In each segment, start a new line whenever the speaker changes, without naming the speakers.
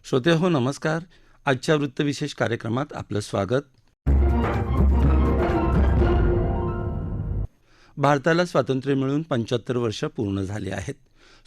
श्रोते हो नमस्कार. आजच्या वृत्तविशेष कार्यक्रमात आपलं स्वागत. भारताला स्वातंत्र्य मिळून 75 वर्ष पूर्ण झाली आहेत.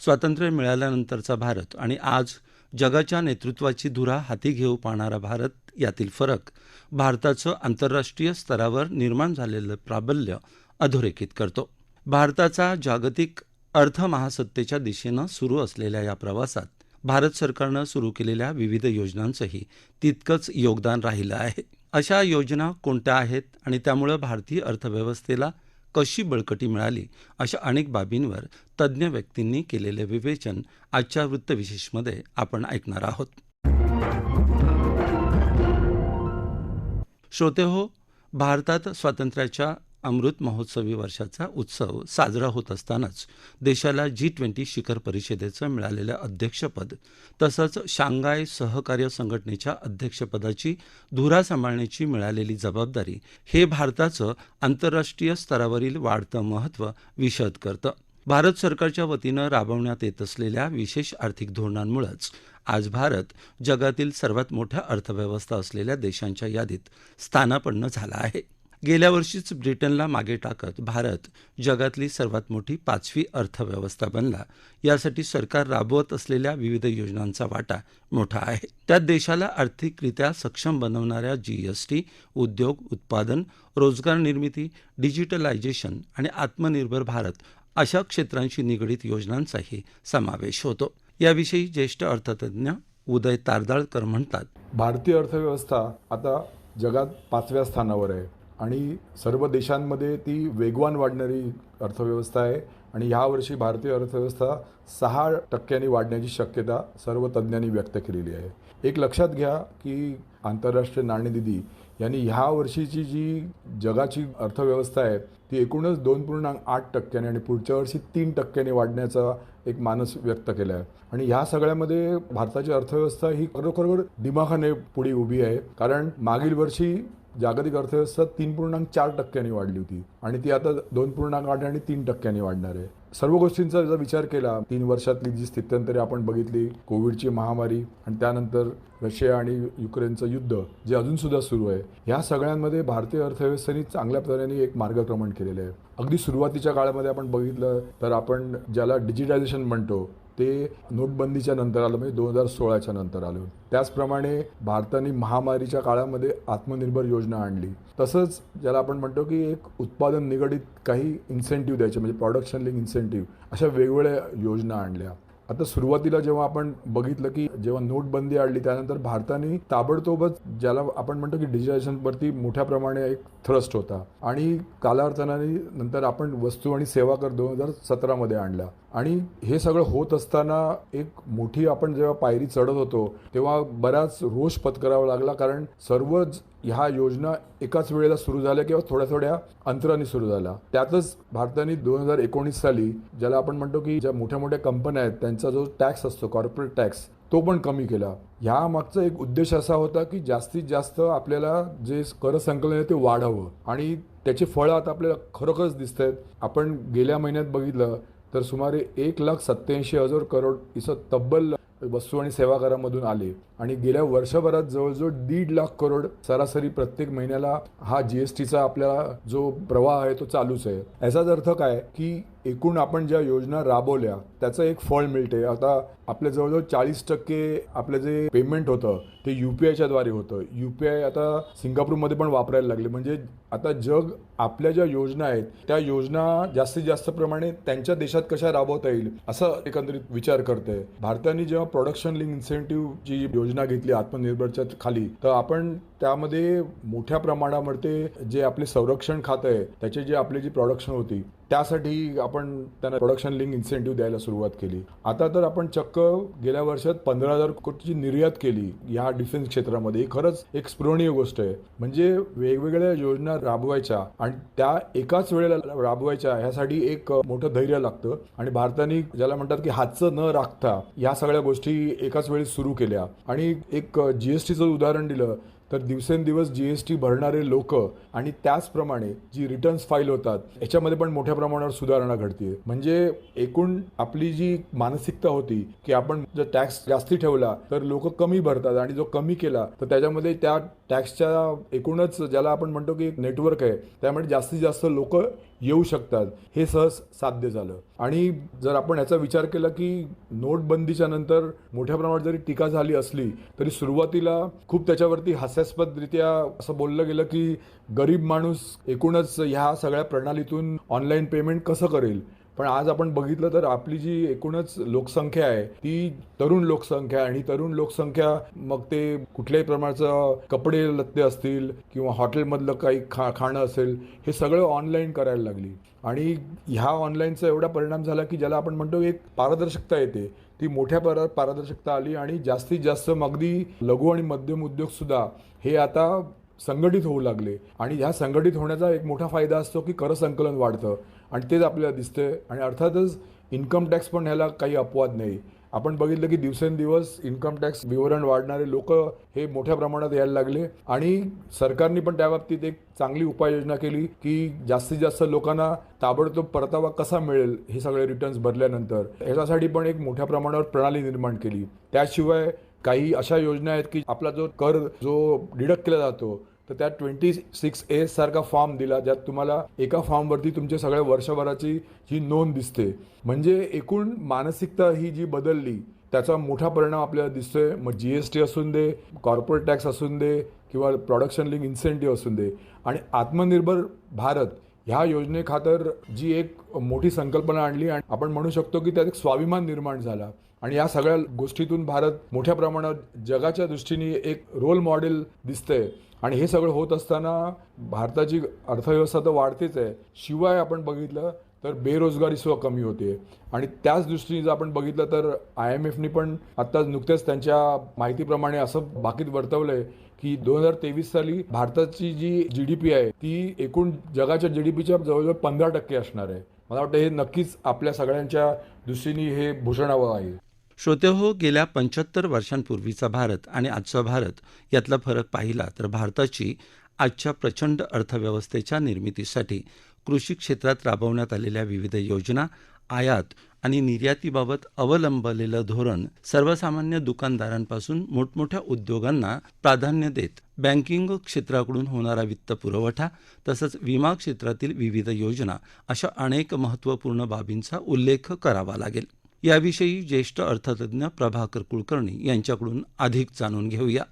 स्वातंत्र्य मिळाल्यानंतरचा भारत आणि आज जगाच्या नेतृत्वाची धुरा हाती घेऊ पाहणारा भारत यातील फरक भारताचं आंतरराष्ट्रीय स्तरावर निर्माण झालेलं प्राबल्य अधोरेखित करतो. भारताचा जागतिक अर्थमहासत्तेच्या दिशेनं सुरू असलेल्या या प्रवासात भारत सरकारनं सुरू केलेल्या विविध योजनांचंही तितकंच योगदान राहिलं आहे. अशा योजना कोणत्या आहेत आणि त्यामुळं भारतीय अर्थव्यवस्थेला कशी बळकटी मिळाली, अशा अनेक बाबींवर तज्ज्ञ व्यक्तींनी केलेले विवेचन आजच्या वृत्तविशेषमध्ये आपण ऐकणार आहोत. श्रोते हो, भारतात स्वातंत्र्याच्या अमृत महोत्सवी वर्षाचा उत्सव साजरा होत असतानाच देशाला G20 शिखर परिषदेचं मिळालेलं अध्यक्षपद तसंच शांघाय सहकार्य संघटनेच्या अध्यक्षपदाची धुरा सांभाळण्याची मिळालेली जबाबदारी हे भारताचं आंतरराष्ट्रीय स्तरावरील वाढतं महत्त्व विशद करतं. भारत सरकारच्या वतीनं राबवण्यात येत असलेल्या विशेष आर्थिक धोरणांमुळेच आज भारत जगातील सर्वात मोठ्या अर्थव्यवस्था असलेल्या देशांच्या यादीत स्थानापन्न झाला आहे. गेल्या वर्षीच ब्रिटनला मागे टाकत भारत जगातली सर्वात मोठी 5वी अर्थव्यवस्था बनला. यासाठी सरकार राबवत असलेल्या विविध योजनांचा वाटा मोठा आहे. त्यात देशाला आर्थिकरित्या सक्षम बनवणाऱ्या GST, उद्योग, उत्पादन, रोजगार निर्मिती, डिजिटलायझेशन आणि आत्मनिर्भर भारत अशा क्षेत्रांशी निगडित योजनांचाही समावेश होतो. याविषयी ज्येष्ठ अर्थतज्ज्ञ उदय तारदाळकर म्हणतात,
भारतीय अर्थव्यवस्था आता जगात 5व्या स्थानावर आहे आणि सर्व देशांमध्ये ती वेगवान वाढणारी अर्थव्यवस्था आहे आणि यावर्षी भारतीय अर्थव्यवस्था 6% वाढण्याची शक्यता सर्व तज्ज्ञांनी व्यक्त केलेली आहे. एक लक्षात घ्या की आंतरराष्ट्रीय नाणेनिधी यांनी ह्या वर्षीची जी जगाची अर्थव्यवस्था आहे ती एकूणच 2.8% आणि पुढच्या वर्षी 3% वाढण्याचा एक मानस व्यक्त केला आहे. आणि ह्या सगळ्यामध्ये भारताची अर्थव्यवस्था ही खरोखर दिमाखाने पुढे उभी आहे, कारण मागील वर्षी जागतिक अर्थव्यवस्था 3.4% वाढली होती आणि ती आता 2.8 आणि 3% वाढणार आहे. सर्व गोष्टींचा जर विचार केला, 3 वर्षातली जी स्थित्यंतरे आपण बघितली, कोविडची महामारी आणि त्यानंतर रशिया आणि युक्रेनचं युद्ध जे अजूनसुद्धा सुरू आहे, ह्या सगळ्यांमध्ये भारतीय अर्थव्यवस्थेने चांगल्या प्रकारे एक मार्गक्रमण केलेलं आहे. अगदी सुरुवातीच्या काळामध्ये आपण बघितलं तर आपण ज्याला डिजिटायझेशन म्हणतो ते नोटबंदीच्या नंतर आलं, म्हणजे 2016च्या नंतर आलं. त्याचप्रमाणे भारताने महामारीच्या काळामध्ये आत्मनिर्भर योजना आणली. तसंच ज्याला आपण म्हणतो की एक उत्पादन निगडित काही इन्सेंटिव्ह द्यायचे, म्हणजे प्रोडक्शन लिंक इन्सेंटिव्ह, अशा वेगवेगळ्या योजना आणल्या. आता सुरुवातीला जेव्हा आपण बघितलं की जेव्हा नोटबंदी आणली त्यानंतर भारताने ताबडतोबच ज्याला आपण म्हणतो की डिजिटायझेशनवरती मोठ्या प्रमाणे एक थ्रस्ट होता आणि कालांतराने नंतर आपण वस्तू आणि सेवा कर 2017मध्ये आणला. आणि हे सगळं होत असताना एक मोठी आपण जेव्हा पायरी चढत होतो तेव्हा बराच रोष पत्करावा लागला, कारण सर्वच ह्या योजना एकाच वेळेला सुरू झाल्या किंवा थोड्या थोड्या अंतराने सुरू झाल्या. त्यातच भारताने 2019 साली ज्याला आपण म्हणतो की ज्या मोठ्या मोठ्या कंपन्या आहेत त्यांचा जो टॅक्स असतो, कॉर्पोरेट टॅक्स, तो पण कमी केला. ह्या मागचा एक उद्देश असा होता की जास्तीत जास्त आपल्याला जे कर संकलन आहे ते वाढावं आणि त्याचे फळं आता आपल्याला खरोखरच दिसत आहेत. आपण गेल्या महिन्यात बघितलं तर सुमारे 1,87,000 करोड इसं तब्बल वस्तू आणि सेवा करामधून आले आणि गेल्या वर्षभरात जवळजवळ 1.5 लाख करोड सरासरी प्रत्येक महिन्याला हा GSTचा आपल्याला जो प्रवाह आहे तो चालूच आहे. याचाच अर्थ काय की एकूण आपण ज्या योजना राबवल्या त्याचं एक फळ मिळते. आता आपल्या जवळजवळ 40% आपलं जे पेमेंट होतं ते UPIच्या द्वारे होतं. UPI आता सिंगापूरमध्ये पण वापरायला लागले. म्हणजे आता जग आपल्या ज्या योजना आहेत त्या योजना जास्तीत जास्त प्रमाणे त्यांच्या देशात कशा राबवता येईल असं एकंदरीत विचार करते. भारताने जेव्हा प्रोडक्शन लिंक इन्सेंटिव्हची योजना घेतली आत्मनिर्भरच्या खाली, तर आपण त्यामध्ये मोठ्या प्रमाणामध्ये जे आपले संरक्षण खातं आहे त्याचे जे आपली जी प्रोडक्शन होती त्यासाठी आपण त्यांना प्रोडक्शन लिंक इन्सेंटिव्ह द्यायला सुरुवात केली. आता तर आपण चक्क गेल्या वर्षात 15,000 कोटीची निर्यात केली ह्या डिफेन्स क्षेत्रामध्ये. खरंच एक स्पृहणीय गोष्ट आहे. म्हणजे वेगवेगळ्या योजना राबवायच्या आणि त्या एकाच वेळेला राबवायच्या ह्यासाठी एक मोठं धैर्य लागतं आणि भारताने ज्याला म्हणतात की हातचं न राखता ह्या सगळ्या गोष्टी एकाच वेळी सुरू केल्या. आणि एक GSTचं उदाहरण दिलं तर दिवसेंदिवस GST भरणारे लोक आणि त्याचप्रमाणे जी रिटर्न्स फाईल होतात याच्यामध्ये पण मोठ्या प्रमाणावर सुधारणा घडते. म्हणजे एकूण आपली जी मानसिकता होती की आपण जर टॅक्स जास्ती ठेवला तर लोक कमी भरतात आणि जो कमी केला तर त्याच्यामध्ये त्या टॅक्सच्या एकूणच ज्याला आपण म्हणतो की नेटवर्क आहे त्यामुळे जास्तीत जास्त लोक येऊ शकतात, हे सहज साध्य झालं. आणि जर आपण याचा विचार केला की नोटबंदीच्या नंतर मोठ्या प्रमाणात जरी टीका झाली असली तरी सुरुवातीला खूप त्याच्यावरती हास्यास्पदरित्या असं बोललं गेलं की गरीब माणूस एकूणच ह्या सगळ्या प्रणालीतून ऑनलाईन पेमेंट कसं करेल. पण आज आपण बघितलं तर आपली जी एकूणच लोकसंख्या आहे ती तरुण लोकसंख्या आहे आणि तरुण लोकसंख्या मग ते कुठल्याही प्रकारचं कपडे लत्ते असतील किंवा हॉटेलमधलं काही खाणं असेल हे सगळं ऑनलाईन करायला लागली. आणि ह्या ऑनलाईनचा एवढा परिणाम झाला की ज्याला आपण म्हणतो एक पारदर्शकता येते ती मोठ्या पारदर्शकता आली आणि जास्तीत जास्त अगदी लघु आणि मध्यम उद्योग सुद्धा हे आता संघटित होऊ लागले. आणि ह्या संघटित होण्याचा एक मोठा फायदा असतो की कर संकलन वाढतं आणि तेच आपल्याला दिसतंय. आणि अर्थातच इन्कम टॅक्स पण ह्याला काही अपवाद नाही. आपण बघितलं की दिवसेंदिवस इन्कम टॅक्स विवरण वाढणारे लोक हे मोठ्या प्रमाणात यायला लागले आणि सरकारने पण त्या बाबतीत एक चांगली उपाययोजना केली की जास्तीत जास्त लोकांना ताबडतोब परतावा कसा मिळेल हे सगळे रिटर्न्स भरल्यानंतर ह्याच्यासाठी पण एक मोठ्या प्रमाणावर प्रणाली निर्माण केली. त्याशिवाय काही अशा योजना आहेत की आपला जो कर जो डिडक्ट केला जातो तर त्यात 26A सारखा फॉर्म दिला ज्यात तुम्हाला एका फॉर्मवरती तुमच्या सगळ्या वर्षभराची ही नोंद दिसते. म्हणजे एकूण मानसिकता ही जी बदलली त्याचा मोठा परिणाम आपल्याला दिसतोय. मग GST असून दे, कॉर्पोरेट टॅक्स असून दे किंवा प्रोडक्शन लिंक इन्सेंटिव्ह असून दे आणि आत्मनिर्भर भारत ह्या योजनेखातर जी एक मोठी संकल्पना आणली आणि आपण म्हणू शकतो की त्यात एक स्वाभिमान निर्माण झाला. आणि या सगळ्या गोष्टीतून भारत मोठ्या प्रमाणात जगाच्या दृष्टीने एक रोल मॉडेल दिसतंय. आणि हे सगळं होत असताना भारताची अर्थव्यवस्था तर वाढतेच आहे, शिवाय आपण बघितलं तर बेरोजगारी सुद्धा कमी होते. आणि त्याच दृष्टीने जर आपण बघितलं तर IMFने पण आत्ताच नुकत्याच त्यांच्या माहितीप्रमाणे असं बाकीत वर्तवलंय की 2023 साली भारताची जी GDP आहे ती एकूण जगाच्या GDPच्या जवळजवळ 15% असणार आहे. मला वाटतं हे नक्कीच आपल्या सगळ्यांच्या दृष्टीने हे भूषणावं आहे.
श्रोतेहो, गेल्या 75 वर्षांपूर्वीचा भारत आणि आजचा भारत यातला फरक पाहिला तर भारताची आजच्या प्रचंड अर्थव्यवस्थेच्या निर्मितीसाठी कृषी क्षेत्रात राबवण्यात आलेल्या विविध योजना, आयात आणि निर्यातीबाबत अवलंबलेलं धोरण, सर्वसामान्य दुकानदारांपासून मोठमोठ्या उद्योगांना प्राधान्य देत बँकिंग क्षेत्राकडून होणारा वित्तपुरवठा तसंच विमा क्षेत्रातील विविध योजना अशा अनेक महत्त्वपूर्ण बाबींचा उल्लेख करावा लागेल. याविषयी ज्येष्ठ अर्थतज्ञ प्रभाकर कुलकर्णी यांच्याकडून अधिक जाणून घेऊया.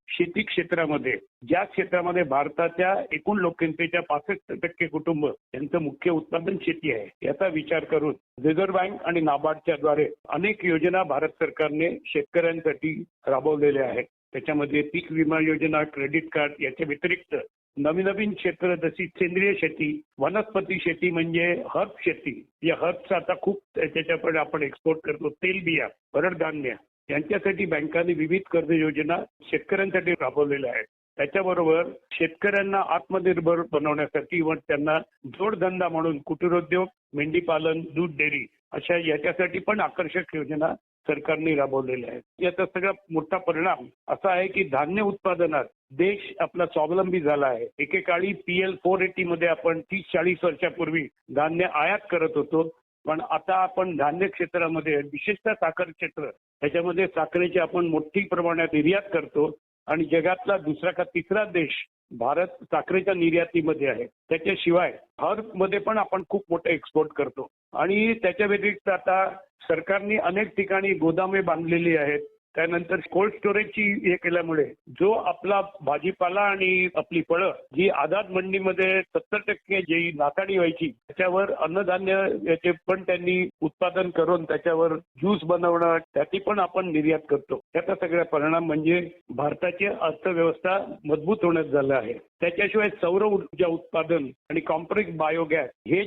शेती क्षेत्रामध्ये ज्या क्षेत्रामध्ये भारताच्या एकूण लोकसंख्येच्या 65% कुटुंब यांचं मुख्य उत्पादन शेती आहे, याचा विचार करून रिझर्व्ह बँक आणि नाबार्डच्या द्वारे अनेक योजना भारत सरकारने शेतकऱ्यांसाठी राबवलेल्या आहेत. त्याच्यामध्ये पीक विमा योजना, क्रेडिट कार्ड याच्या व्यतिरिक्त नवीन क्षेत्र जशी सेंद्रिय शेती, वनस्पती शेती म्हणजे हर्ब शेती, या हर्बचा आता खूप त्याच्याकडे आपण एक्सपोर्ट करतो, तेलबिया, भरडधान्य यांच्यासाठी बँकांनी विविध कर्ज योजना शेतकऱ्यांसाठी राबवलेल्या आहेत. त्याच्याबरोबर शेतकऱ्यांना आत्मनिर्भर बनवण्यासाठी व त्यांना जोडधंदा म्हणून कुटीरोद्योग, मेंढीपालन, दूध डेअरी अशा याच्यासाठी पण आकर्षक योजना सरकारने राबवलेल्या आहेत. याचा सगळा मोठा परिणाम असा आहे की धान्य उत्पादनात देश आपला स्वावलंबी झाला आहे. एकेकाळी PL 480 मध्ये आपण 30-40 वर्षापूर्वी धान्य आयात करत होतो, पण आता आपण धान्य क्षेत्रामध्ये विशेषतः साखर क्षेत्र त्याच्यामध्ये साखरेची आपण मोठी प्रमाणात निर्यात करतो आणि जगातला दुसरा का तिसरा देश भारत साखरेच्या निर्यातीमध्ये आहे. त्याच्याशिवाय हर्बमध्ये पण आपण खूप मोठं एक्सपोर्ट करतो. आणि त्याच्या व्यतिरिक्त आता सरकारने अनेक ठिकाणी गोदामे बांधलेली आहेत. त्यानंतर कोल्ड स्टोरेजची हे केल्यामुळे जो आपला भाजीपाला आणि आपली फळं जी आझाद मंडीमध्ये 70% जी नासाडी व्हायची त्याच्यावर अन्नधान्य याचे पण त्यांनी उत्पादन करून त्याच्यावर ज्यूस बनवणं त्याची पण आपण निर्यात करतो. त्याचा सगळा परिणाम म्हणजे भारताची अर्थव्यवस्था मजबूत होण्यात झालं आहे. त्याच्याशिवाय सौर ऊर्जा उत्पादन आणि कॉम्प्रेस बायोगॅस हे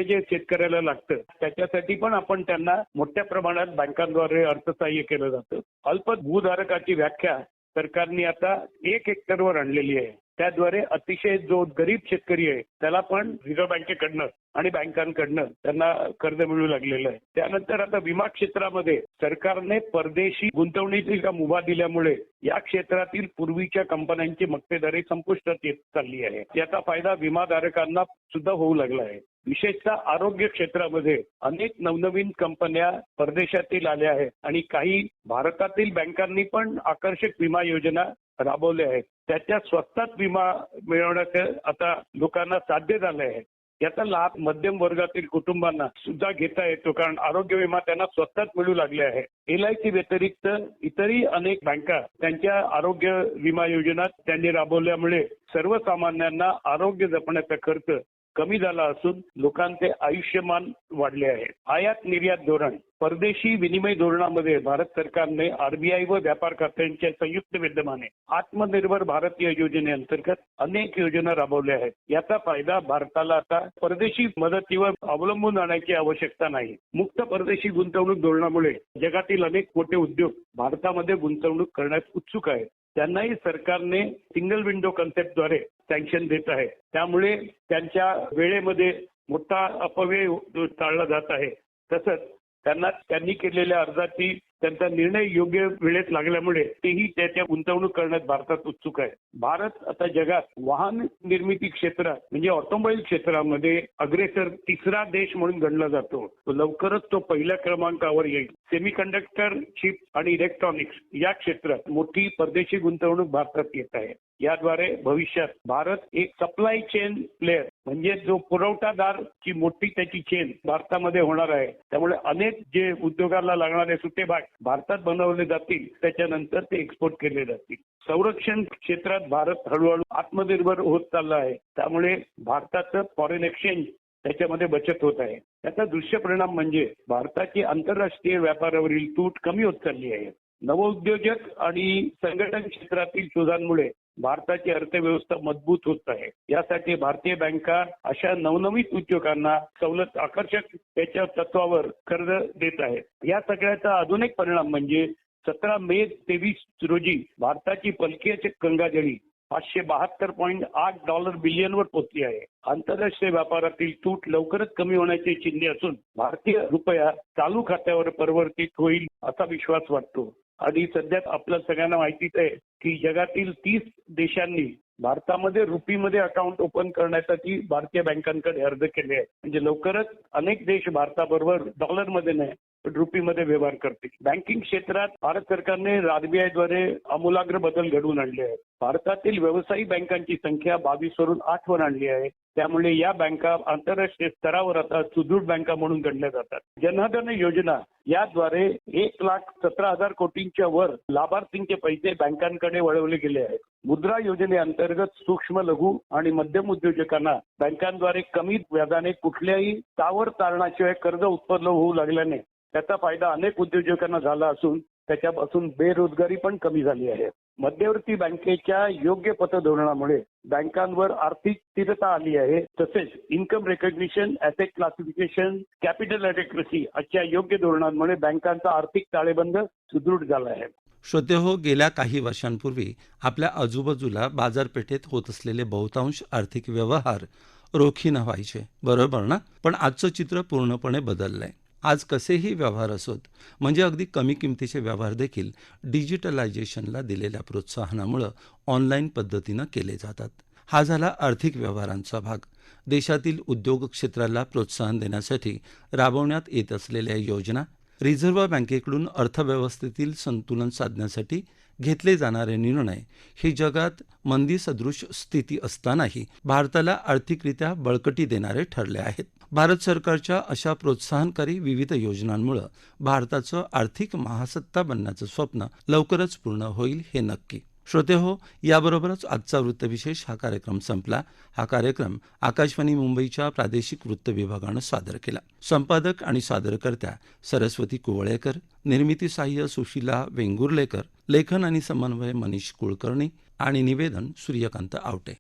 जे शेतकऱ्याला लागतं त्याच्यासाठी पण आपण त्यांना मोठ्या प्रमाणात बँकांद्वारे अर्थसहाय्य केलं जातं. अल्प भूधारकाची व्याख्या सरकारने आता 1 हेक्टरवर आणलेली आहे. त्याद्वारे अतिशय जो गरीब शेतकरी आहे त्याला पण रिझर्व्ह बँकेकडनं आणि बँकांकडनं त्यांना कर्ज मिळू लागलेलं आहे. त्यानंतर आता विमा क्षेत्रामध्ये सरकारने परदेशी गुंतवणुकीला मुभा दिल्यामुळे या क्षेत्रातील पूर्वीच्या कंपन्यांची मक्तेदारी संपुष्टात येत चालली आहे. याचा फायदा विमाधारकांना सुद्धा होऊ लागला आहे. विशेषतः आरोग्य क्षेत्रामध्ये अनेक नवनवीन कंपन्या परदेशातील आल्या आहेत आणि काही भारतातील बँकांनी पण आकर्षक विमा योजना राबवल्या आहेत. त्याच्या स्वस्तात विमा मिळवण्याचं आता लोकांना साध्य झालं आहे. याचा लाभ मध्यम वर्गातील कुटुंबांना सुद्धा घेता येतो, कारण आरोग्य विमा त्यांना स्वस्तात मिळू लागले आहे. LIC व्यतिरिक्त इतरही अनेक बँका त्यांच्या आरोग्य विमा योजना त्यांनी राबवल्यामुळे सर्वसामान्यांना आरोग्य जपण्याचा खर्च कमी झाला असून लोकांचे आयुष्यमान वाढले आहे. आयात निर्यात धोरण परदेशी विनिमय धोरणामध्ये भारत सरकारने RBI व व्यापार खात्यांच्या संयुक्त विद्यमाने आत्मनिर्भर भारतीय योजनेअंतर्गत अनेक योजना राबवल्या आहेत. याचा फायदा भारताला आता परदेशी मदतीवर अवलंबून राहण्याची आवश्यकता नाही. मुक्त परदेशी गुंतवणूक धोरणामुळे जगातील अनेक मोठे उद्योग भारतामध्ये गुंतवणूक करण्यास उत्सुक आहेत. त्यांनाही सरकारने सिंगल विंडो कन्सेप्टद्वारे सँक्शन देत आहे. त्यामुळे त्यांच्या वेळेमध्ये मोठा अपव्यय टाळला जात आहे. तसंच त्यांनी केलेल्या अर्जाची त्यांचा निर्णय योग्य वेळेत लागल्यामुळे तेही त्याच्या गुंतवणूक करण्यात भारतात उत्सुक आहे. भारत आता जगात वाहन निर्मिती क्षेत्रात म्हणजे ऑटोमोबाईल क्षेत्रामध्ये अग्रेसर तिसरा देश म्हणून गणला जातो. लवकरच तो पहिल्या क्रमांकावर येईल. सेमीकंडक्टर, चिप आणि इलेक्ट्रॉनिक्स या क्षेत्रात मोठी परदेशी गुंतवणूक भारतात येत आहे. याद्वारे भविष्यात भारत एक सप्लाय चेन प्लेअर म्हणजे जो पुरवठादारची मोठी त्याची चेन भारतामध्ये होणार आहे. त्यामुळे अनेक जे उद्योगाला लागणारे सुटे भाग भारतात बनवले जातील, त्याच्यानंतर ते एक्सपोर्ट केले जातील. संरक्षण क्षेत्रात भारत हळूहळू आत्मनिर्भर होत चालला आहे. त्यामुळे भारताचं फॉरेन एक्सचेंज त्याच्यामध्ये बचत होत आहे. त्याचा दृश्य परिणाम म्हणजे भारताची आंतरराष्ट्रीय व्यापारावरील तूट कमी होत चालली आहे. नवउद्योजक आणि संघटन क्षेत्रातील शोधांमुळे भारताची अर्थव्यवस्था मजबूत होत आहे. यासाठी भारतीय बँका अशा नवनवीन उद्योगांना सवलत आकर्षक त्याच्या तत्वावर कर्ज देत आहेत. या सगळ्याचा अजून एक परिणाम म्हणजे 17 मे 23 रोजी भारताची परकीय गंगाजळी $572.8 बिलियनवर पोहोचली आहे. आंतरराष्ट्रीय व्यापारातील तूट लवकरच कमी होण्याची चिन्हे असून भारतीय रुपया चालू खात्यावर परिवर्तित होईल असा विश्वास वाटतो. आणि सध्या आपल्या सगळ्यांना माहितीच आहे की जगातील 30 देशांनी भारतामध्ये रुपीमध्ये अकाउंट ओपन करण्यासाठी भारतीय बँकांकडे अर्ज केले आहे. म्हणजे लवकरच अनेक देश भारताबरोबर डॉलरमध्ये नाही पण रुपीमध्ये व्यवहार करतील. बँकिंग क्षेत्रात भारत सरकारने RBI द्वारे आमूलाग्र बदल घडवून आणले आहेत. भारतातील व्यावसायिक बँकांची संख्या 22 वरून 8 वर आणली आहे. त्यामुळे या बँका आंतरराष्ट्रीय स्तरावर आता सुदृढ बँका म्हणून गणल्या जातात. जनधन योजना याद्वारे 1,17,000 कोटींच्या वर लाभार्थींचे पैसे बँकांकडे वळवले गेले आहेत. मुद्रा योजनेअंतर्गत सूक्ष्म, लघु आणि मध्यम उद्योजकांना बँकांद्वारे कमी व्याजाने कुठल्याही स्थावर तारणाशिवाय कर्ज उत्पन्न होऊ लागल्याने त्याचा फायदा अनेक उद्योजकांना झाला असून त्याच्यापासून बेरोजगारी पण कमी झाली आहे. मध्यवर्ती बँकेच्या योग्य पतधोरणामुळे बँकांवर आर्थिक स्थिरता आली आहे. तसेच income recognition, asset classification, capital adequacy अशा योग्य धोरणांमुळे बँकांचा आर्थिक ताळेबंद सुदृढ झाला आहे.
श्रोतेहो, गेल्या काही वर्षांपूर्वी आपल्या आजूबाजूला बाजारपेठेत होत असलेले बहुतांश आर्थिक व्यवहार रोखीनं व्हायचे, बरोबर ना? पण आजचं चित्र पूर्णपणे बदललंय. आज कसेही व्यवहार असोत, म्हणजे अगदी कमी किमतीचे व्यवहार देखील डिजिटलायझेशनला दिलेल्या प्रोत्साहनामुळं ऑनलाईन पद्धतीनं केले जातात. हा झाला आर्थिक व्यवहारांचा भाग. देशातील उद्योग क्षेत्राला प्रोत्साहन देण्यासाठी राबवण्यात येत असलेल्या योजना, रिझर्व्ह बँकेकडून अर्थव्यवस्थेतील संतुलन साधण्यासाठी घेतले जाणारे निर्णय हे जगात मंदीसदृश स्थिती असतानाही भारताला आर्थिकरित्या बळकटी देणारे ठरले आहेत. भारत सरकारच्या अशा प्रोत्साहनकारी विविध योजनांमुळे भारताचं आर्थिक महासत्ता बनण्याचं स्वप्न लवकरच पूर्ण होईल हे नक्की. श्रोतेहो, याबरोबरच आजचा वृत्तविशेष हा कार्यक्रम संपला. हा कार्यक्रम आकाशवाणी मुंबईच्या प्रादेशिक वृत्त विभागानं सादर केला. संपादक आणि सादरकर्त्या सरस्वती कुवळेकर, निर्मिती सहाय्य सुशीला वेंगुर्लेकर, लेखन आणि समन्वय मनीष कुलकर्णी आणि निवेदन सूर्यकांत आवटे.